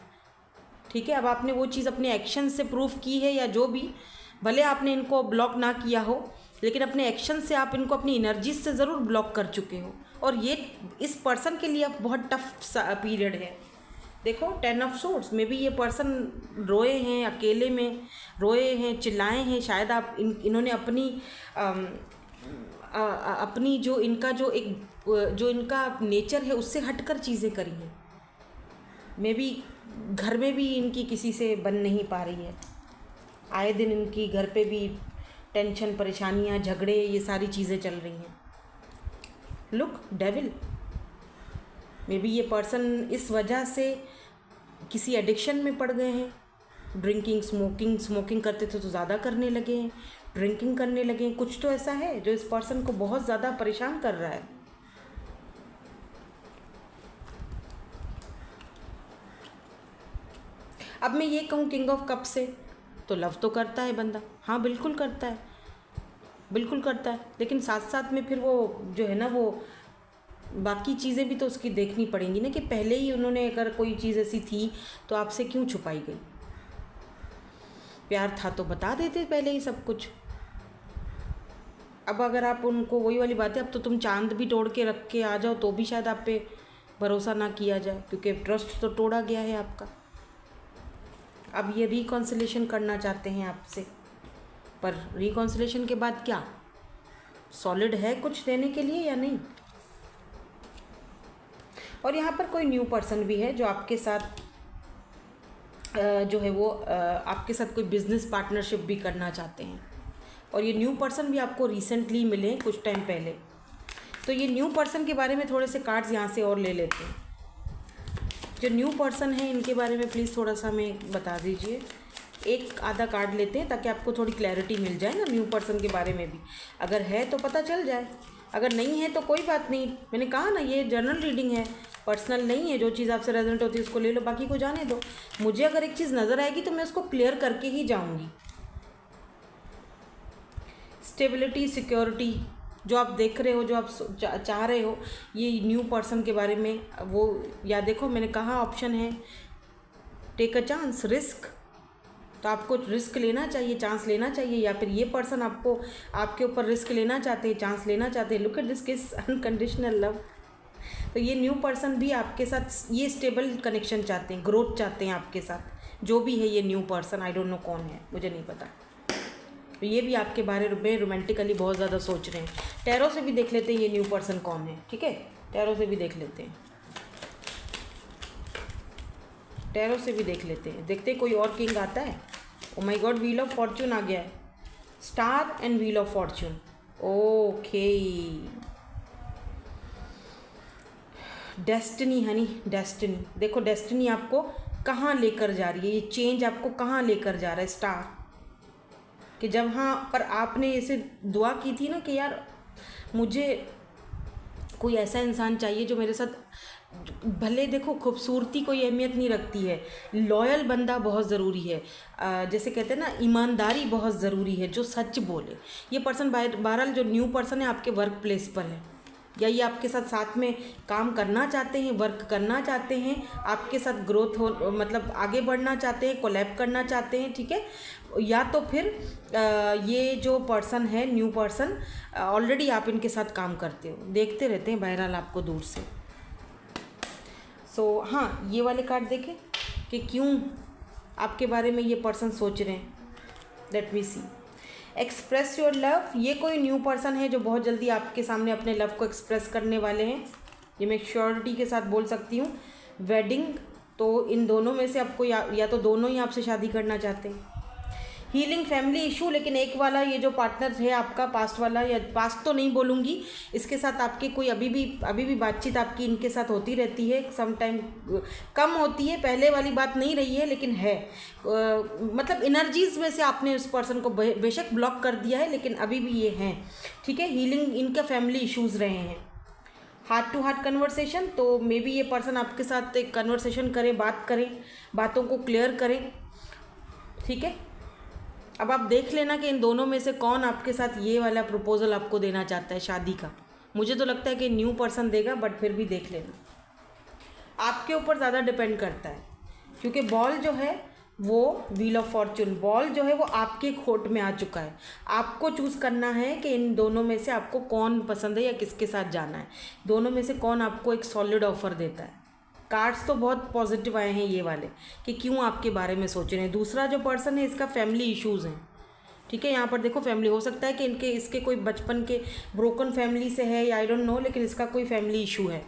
ठीक है। अब आपने वो चीज़ अपने एक्शन से प्रूफ की है, या जो भी, भले आपने इनको ब्लॉक ना किया हो, लेकिन अपने एक्शन से आप इनको अपनी एनर्जी से ज़रूर ब्लॉक कर चुके हो। और ये इस पर्सन के लिए अब बहुत टफ पीरियड है। देखो, 10 ऑफ सोर्ड्स में भी ये पर्सन रोए हैं, अकेले में रोए हैं, चिल्लाए हैं। शायद आप इन्होंने अपनी जो इनका नेचर है उससे हटकर चीज़ें करी हैं। मे बी घर में भी इनकी किसी से बन नहीं पा रही है, आए दिन इनकी घर पे भी टेंशन, परेशानियां, झगड़े, ये सारी चीज़ें चल रही हैं। लुक, डेविल, मे बी ये पर्सन इस वजह से किसी एडिक्शन में पड़ गए हैं, ड्रिंकिंग, स्मोकिंग करते थे तो ज़्यादा करने लगे हैं, ड्रिंकिंग करने लगे हैं। कुछ तो ऐसा है जो इस पर्सन को बहुत ज़्यादा परेशान कर रहा है। अब मैं ये कहूँ किंग ऑफ कप से, तो लव तो करता है बंदा, हाँ बिल्कुल करता है, बिल्कुल करता है, लेकिन साथ साथ में फिर वो जो है ना, वो बाकी चीज़ें भी तो उसकी देखनी पड़ेंगी ना, कि पहले ही उन्होंने अगर कोई चीज़ ऐसी थी तो आपसे क्यों छुपाई गई। प्यार था तो बता देते पहले ही सब कुछ। अब अगर आप उनको, वही वाली बात है, अब तो तुम चांद भी तोड़ के रख के आ जाओ तो भी शायद आप पे भरोसा ना किया जाए, क्योंकि ट्रस्ट तो तोड़ा गया है आपका। अब ये रिकॉन्सिलेशन करना चाहते हैं आपसे, पर रिकॉन्सिलेशन के बाद क्या सॉलिड है कुछ देने के लिए या नहीं। और यहाँ पर कोई न्यू पर्सन भी है जो आपके साथ जो है वो आपके साथ कोई बिजनेस पार्टनरशिप भी करना चाहते हैं। और ये न्यू पर्सन भी आपको रिसेंटली मिले कुछ टाइम पहले। तो ये न्यू पर्सन के बारे में थोड़े से कार्ड्स यहाँ से और ले लेते हैं। जो न्यू पर्सन है इनके बारे में प्लीज़ थोड़ा सा हमें बता दीजिए। एक आधा कार्ड लेते हैं ताकि आपको थोड़ी क्लैरिटी मिल जाए ना न्यू पर्सन के बारे में भी। अगर है तो पता चल जाए, अगर नहीं है तो कोई बात नहीं। मैंने कहा ना ये जनरल रीडिंग है, पर्सनल नहीं है। जो चीज़ आपसे रेजोनेट होती है उसको ले लो, बाकी को जाने दो। मुझे अगर एक चीज़ नज़र आएगी तो मैं उसको क्लियर करके ही जाऊँगी। स्टेबिलिटी, सिक्योरिटी जो आप देख रहे हो, जो आप चाह रहे हो, ये न्यू पर्सन के बारे में वो, या देखो मैंने कहा ऑप्शन है टेक अ चांस, रिस्क। तो आपको रिस्क लेना चाहिए, चांस लेना चाहिए, या फिर ये पर्सन आपको, आपके ऊपर रिस्क लेना चाहते हैं, चांस लेना चाहते हैं। लुक एट दिस किस, अनकंडीशनल लव। तो ये न्यू पर्सन भी आपके साथ ये स्टेबल कनेक्शन चाहते हैं, ग्रोथ चाहते हैं आपके साथ। जो भी है ये new person, I don't know कौन है, मुझे नहीं पता। तो ये भी आपके बारे में रोमांटिकली बहुत ज़्यादा सोच रहे हैं। टैरो से भी देख लेते हैं ये न्यू पर्सन कौन है, ठीक है। टैरो से भी देख लेते हैं, टैरो से भी देख लेते हैं। देखते हैं कोई और किंग आता है। Oh my god, wheel of fortune आ गया है, star and wheel of fortune. Okay, destiny honey, destiny. देखो डेस्टिनी आपको कहाँ लेकर जा रही है, ये चेंज आपको कहाँ लेकर जा रहा है। स्टार कि जब हाँ पर आपने ऐसे दुआ की थी ना कि यार मुझे कोई ऐसा इंसान चाहिए जो मेरे साथ, भले देखो खूबसूरती कोई अहमियत नहीं रखती है, लॉयल बंदा बहुत ज़रूरी है। जैसे कहते हैं ना, ईमानदारी बहुत ज़रूरी है, जो सच बोले। ये पर्सन बहरहाल जो न्यू पर्सन है आपके वर्क प्लेस पर है, या ये आपके साथ में काम करना चाहते हैं, वर्क करना चाहते हैं, आपके साथ ग्रोथ हो, मतलब आगे बढ़ना चाहते हैं, कोलैब करना चाहते हैं, ठीक है। या तो फिर ये जो पर्सन है न्यू पर्सन, ऑलरेडी आप इनके साथ काम करते हो, देखते रहते हैं बहरहाल आपको दूर से। सो हाँ, ये वाले कार्ड देखें कि क्यों आपके बारे में ये पर्सन सोच रहे हैं। Let me see. Express your love, ये कोई न्यू पर्सन है जो बहुत जल्दी आपके सामने अपने लव को एक्सप्रेस करने वाले हैं। ये मैं श्योरिटी के साथ बोल सकती हूँ। वेडिंग, तो इन दोनों में से आपको या तो दोनों ही आपसे शादी करना चाहते हैं। हीलिंग फैमिली इशू, लेकिन एक वाला ये जो पार्टनर है आपका, पास्ट वाला, या पास्ट तो नहीं बोलूँगी, इसके साथ आपकी कोई अभी भी बातचीत आपकी इनके साथ होती रहती है। सम टाइम कम होती है, पहले वाली बात नहीं रही है, लेकिन है। मतलब एनर्जीज़ में से आपने उस पर्सन को बेशक ब्लॉक कर दिया है, लेकिन अभी भी ये हैं, ठीक है। हीलिंग, इनका फैमिली इशूज़ रहे हैं। हार्ट टू हार्ट कन्वर्सेशन, तो मे बी ये पर्सन आपके साथ एक कन्वर्सेशन करें, बात करें, बातों को क्लियर करें, ठीक है। अब आप देख लेना कि इन दोनों में से कौन आपके साथ ये वाला प्रपोजल आपको देना चाहता है शादी का। मुझे तो लगता है कि न्यू पर्सन देगा, बट फिर भी देख लेना। आपके ऊपर ज़्यादा डिपेंड करता है, क्योंकि बॉल जो है वो व्हील ऑफ फॉर्च्यून, बॉल जो है वो आपके कोर्ट में आ चुका है। आपको चूज़ करना है कि इन दोनों में से आपको कौन पसंद है या किसके साथ जाना है। दोनों में से कौन आपको एक सॉलिड ऑफर देता है। कार्ड्स तो बहुत पॉजिटिव आए हैं ये वाले, कि क्यों आपके बारे में सोच रहे हैं। दूसरा जो पर्सन है इसका फैमिली इश्यूज़ हैं, ठीक है। यहाँ पर देखो फैमिली, हो सकता है कि इसके कोई बचपन के ब्रोकन फैमिली से है, या आई डोंट नो, लेकिन इसका कोई फैमिली इशू है।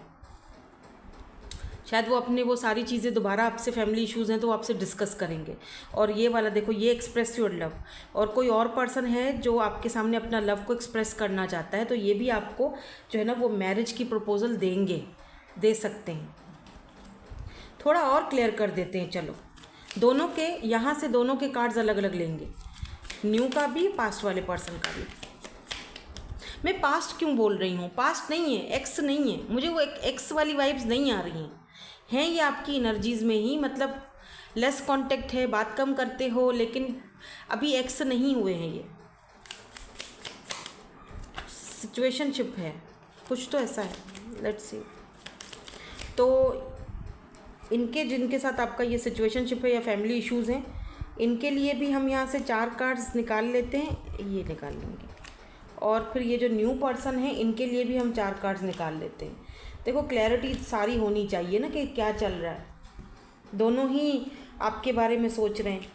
शायद वो अपने वो सारी चीज़ें दोबारा आपसे, फैमिली इश्यूज़ हैं तो आपसे डिस्कस करेंगे। और ये वाला देखो, ये एक्सप्रेस योर लव, और कोई और पर्सन है जो आपके सामने अपना लव को एक्सप्रेस करना चाहता है, तो ये भी आपको जो है ना वो मैरिज की प्रपोजल देंगे, दे सकते हैं। थोड़ा और क्लियर कर देते हैं, चलो। दोनों के यहाँ से दोनों के कार्ड्स अलग अलग लेंगे, न्यू का भी, पास्ट वाले पर्सन का भी। मैं पास्ट क्यों बोल रही हूँ? पास्ट नहीं है, एक्स नहीं है, मुझे वो एक्स वाली वाइब्स नहीं आ रही हैं ये आपकी एनर्जीज़ में ही, मतलब लेस कांटेक्ट है, बात कम करते हो, लेकिन अभी एक्स नहीं हुए हैं, ये सिचुएशनशिप है, कुछ तो ऐसा है। Let's see. तो इनके जिनके साथ आपका ये सिचुएशनशिप है या फैमिली इश्यूज़ हैं, इनके लिए भी हम यहाँ से 4 कार्ड्स निकाल लेते हैं, ये निकाल लेंगे। और फिर ये जो न्यू पर्सन है, इनके लिए भी हम 4 कार्ड्स निकाल लेते हैं। देखो क्लैरिटी सारी होनी चाहिए ना कि क्या चल रहा है, दोनों ही आपके बारे में सोच रहे हैं।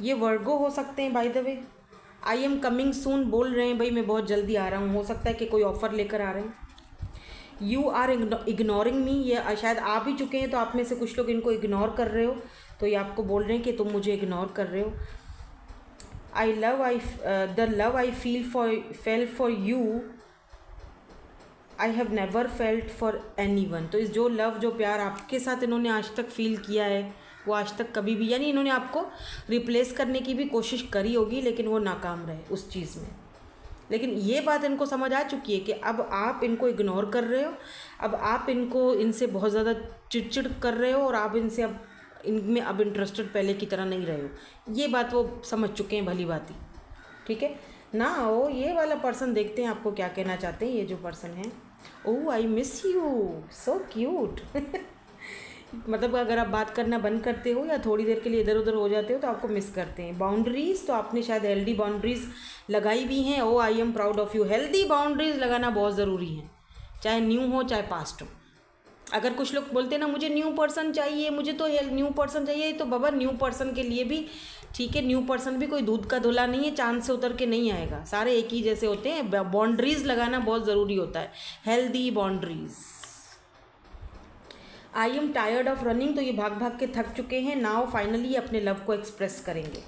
ये वर्गो हो सकते हैं by the way. I am coming soon बोल रहे हैं, भाई मैं बहुत जल्दी आ रहा हूँ, हो सकता है कि कोई ऑफ़र लेकर आ रहे हैं। यू आर इग्नोरिंग मी, ये शायद आ भी चुके हैं, तो आप में से कुछ लोग इनको इग्नोर कर रहे हो, तो ये आपको बोल रहे हैं कि तुम मुझे इग्नोर कर रहे हो। The love I fail for you I have never felt for any one. तो इस जो लव, जो प्यार आपके साथ इन्होंने आज तक फील किया है, वो आज तक कभी भी, यानी इन्होंने आपको रिप्लेस करने की भी कोशिश करी होगी, लेकिन वो नाकाम रहे उस चीज़ में। लेकिन ये बात इनको समझ आ चुकी है कि अब आप इनको इग्नोर कर रहे हो, अब आप इनसे बहुत ज़्यादा चिड़चिड़ कर रहे हो, और आप इनमें अब इंटरेस्टेड पहले की तरह नहीं रहे हो। ये बात वो समझ चुके हैं, भली बात ही। ठीक है ना। ओ ये वाला पर्सन, देखते हैं आपको क्या कहना चाहते हैं ये जो पर्सन है। Oh I miss you, so cute. मतलब अगर आप बात करना बंद करते हो या थोड़ी देर के लिए इधर उधर हो जाते हो तो आपको मिस करते हैं। बाउंड्रीज़, तो आपने शायद हेल्दी बाउंड्रीज़ लगाई भी हैं। Oh I am proud of you. Healthy boundaries लगाना बहुत ज़रूरी है, चाहे न्यू हो चाहे पास्ट हो। अगर कुछ लोग बोलते हैं ना मुझे न्यू पर्सन चाहिए, मुझे तो न्यू पर्सन चाहिए, तो बाबा न्यू पर्सन के लिए भी ठीक है, न्यू पर्सन भी कोई दूध का धुला नहीं है, चांद से उतर के नहीं आएगा, सारे एक ही जैसे होते हैं। बाउंड्रीज़ लगाना बहुत ज़रूरी होता है, healthy boundaries. I am tired of running, तो ये भाग भाग के थक चुके हैं। नाउ फाइनली अपने लव को एक्सप्रेस करेंगे।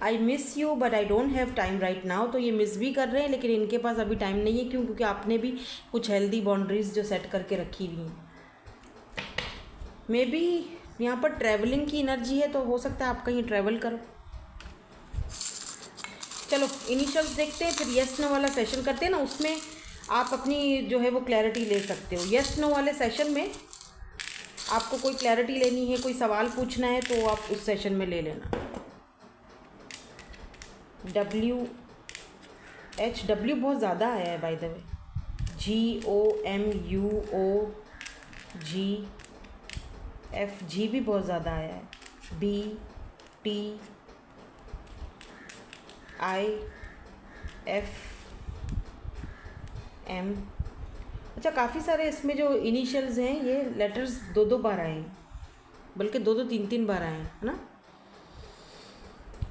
आई miss you but I don't have time right now, तो ये मिस भी कर रहे हैं, लेकिन इनके पास अभी टाइम नहीं है। क्यों? क्योंकि आपने भी कुछ हेल्दी बाउंड्रीज जो सेट करके रखी हुई हैं। मे बी यहाँ पर ट्रैवलिंग की एनर्जी है, तो हो सकता है आप कहीं ट्रैवल करो। चलो इनिशियल्स देखते हैं, फिर येस नो वाला सेशन करते हैं ना, उसमें आप अपनी जो है वो क्लैरिटी ले सकते हो। येस नो वाले सेशन में आपको कोई क्लैरिटी लेनी है, कोई सवाल पूछना है, तो आप उस सेशन में ले लेना। WH बहुत ज़्यादा आया है बाय द वे। GOMUOGF जी भी बहुत ज़्यादा आया है। BTIFM। अच्छा, काफ़ी सारे इसमें जो इनिशियल्स हैं ये लेटर्स 2-2 बार आए हैं, बल्कि 2-2 3-3 बार आए हैं, है ना।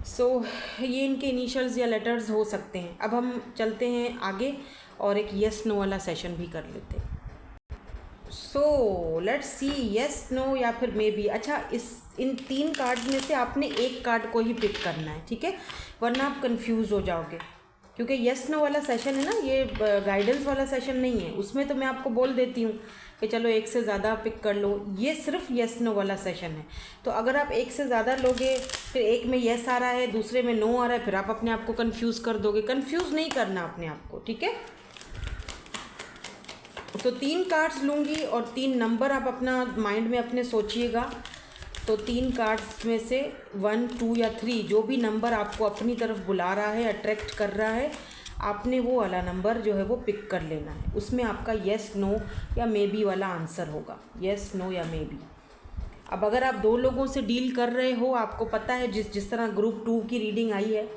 सो ये इनके इनिशियल्स या लेटर्स हो सकते हैं। अब हम चलते हैं आगे और एक येस नो वाला सेशन भी कर लेते हैं। So let's see, yes no या फिर मे बी। अच्छा, इन 3 कार्ड्स में से आपने एक कार्ड को ही पिक करना है, ठीक है, वरना आप कंफ्यूज हो जाओगे। क्योंकि येस नो वाला सेशन है ना, ये गाइडेंस वाला सेशन नहीं है। उसमें तो मैं आपको बोल देती हूँ कि चलो एक से ज़्यादा पिक कर लो, ये सिर्फ येस नो वाला सेशन है। तो अगर आप एक से ज़्यादा लोगे, फिर एक में येस आ रहा है, दूसरे में नो आ रहा है, फिर आप अपने आप को कंफ्यूज कर दोगे। कंफ्यूज नहीं करना अपने आप को, ठीक है। तो 3 कार्ड्स लूँगी और 3 नंबर आप अपना माइंड में अपने सोचिएगा। तो 3 कार्ड्स में से 1, 2 या 3 जो भी नंबर आपको अपनी तरफ बुला रहा है, अट्रैक्ट कर रहा है, आपने वो वाला नंबर जो है वो पिक कर लेना है। उसमें आपका येस नो या मे बी वाला आंसर होगा, येस नो या मे बी। अब अगर आप 2 लोगों से डील कर रहे हो, आपको पता है जिस तरह ग्रुप 2 की रीडिंग आई है,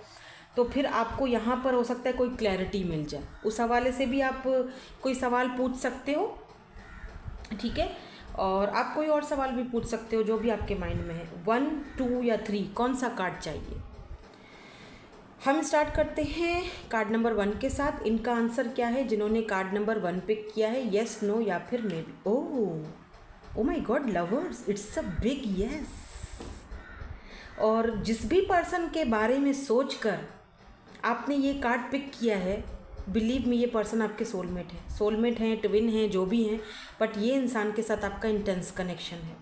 तो फिर आपको यहाँ पर हो सकता है कोई क्लैरिटी मिल जाए। उस हवाले से भी आप कोई सवाल पूछ सकते हो, ठीक है। और आप कोई और सवाल भी पूछ सकते हो जो भी आपके माइंड में है। 1, 2 या 3 कौन सा कार्ड चाहिए। हम स्टार्ट करते हैं कार्ड नंबर 1 के साथ। इनका आंसर क्या है जिन्होंने कार्ड नंबर 1 पिक किया है, येस नो या फिर may be. Oh my God lovers, it's a big yes. और जिस भी पर्सन के बारे में सोचकर आपने ये कार्ड पिक किया है, बिलीव मी, ये पर्सन आपके सोलमेट है, सोलमेट हैं, ट्विन हैं, जो भी हैं, बट ये इंसान के साथ आपका इंटेंस कनेक्शन है।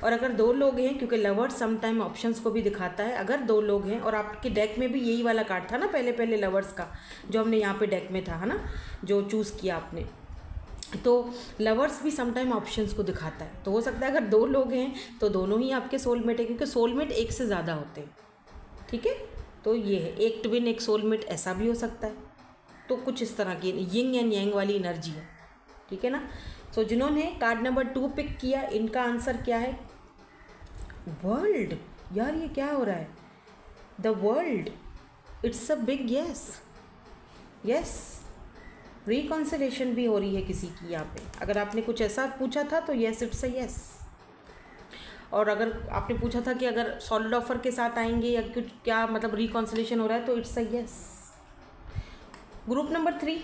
और अगर दो लोग हैं, क्योंकि लवर्स सम टाइम ऑप्शंस को भी दिखाता है, अगर दो लोग हैं और आपके डेक में भी यही वाला कार्ड था ना पहले पहले लवर्स का, जो हमने यहाँ पे डेक में था, है ना, जो चूज़ किया आपने, तो लवर्स भी सम टाइम ऑप्शंस को दिखाता है। तो हो सकता है अगर दो लोग हैं तो दोनों ही आपके सोलमेट है, क्योंकि सोलमेट एक से ज़्यादा होते हैं, ठीक है। तो ये है एक ट्विन एक सोलमेट, ऐसा भी हो सकता है। तो कुछ इस तरह की यिंग एंड यांग वाली एनर्जी है, ठीक है ना। सो जिन्होंने कार्ड नंबर 2 पिक किया, इनका आंसर क्या है? वर्ल्ड। यार ये क्या हो रहा है? The world, it's a big yes. Yes, reconciliation भी हो रही है किसी की यहाँ पे। अगर आपने कुछ ऐसा पूछा था तो यस, इट्स अ यस। और अगर आपने पूछा था कि अगर सॉलिड ऑफर के साथ आएंगे या कुछ, क्या मतलब रिकॉन्सिलेशन हो रहा है, तो it's a yes. Group number 3,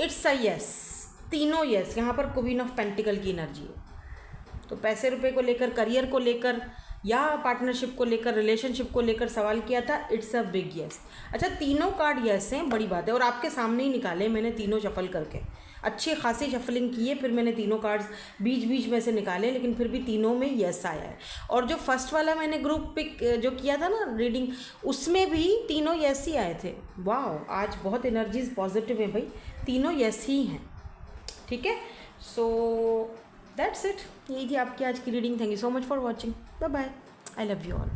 it's a yes, तीनों यस। यहाँ पर क्वीन ऑफ पेंटिकल की एनर्जी है। तो पैसे रुपए को लेकर, करियर को लेकर, या पार्टनरशिप को लेकर, रिलेशनशिप को लेकर सवाल किया था, इट्स अ बिग यस। अच्छा, तीनों कार्ड यस हैं, बड़ी बात है। और आपके सामने ही निकाले मैंने तीनों शफल करके, अच्छी खासी शफलिंग की है, फिर मैंने तीनों कार्ड्स बीच बीच में से निकाले, लेकिन फिर भी तीनों में यस आया है। और जो फर्स्ट वाला मैंने ग्रुप पिक जो किया था ना रीडिंग, उसमें भी तीनों यस ही आए थे। वाह, आज बहुत एनर्जीज पॉजिटिव है भाई, तीनों यस ही हैं, ठीक है। सो दैट्स इट, यही थी आपकी आज की reading. Thank you so much for watching, bye bye, I love you all.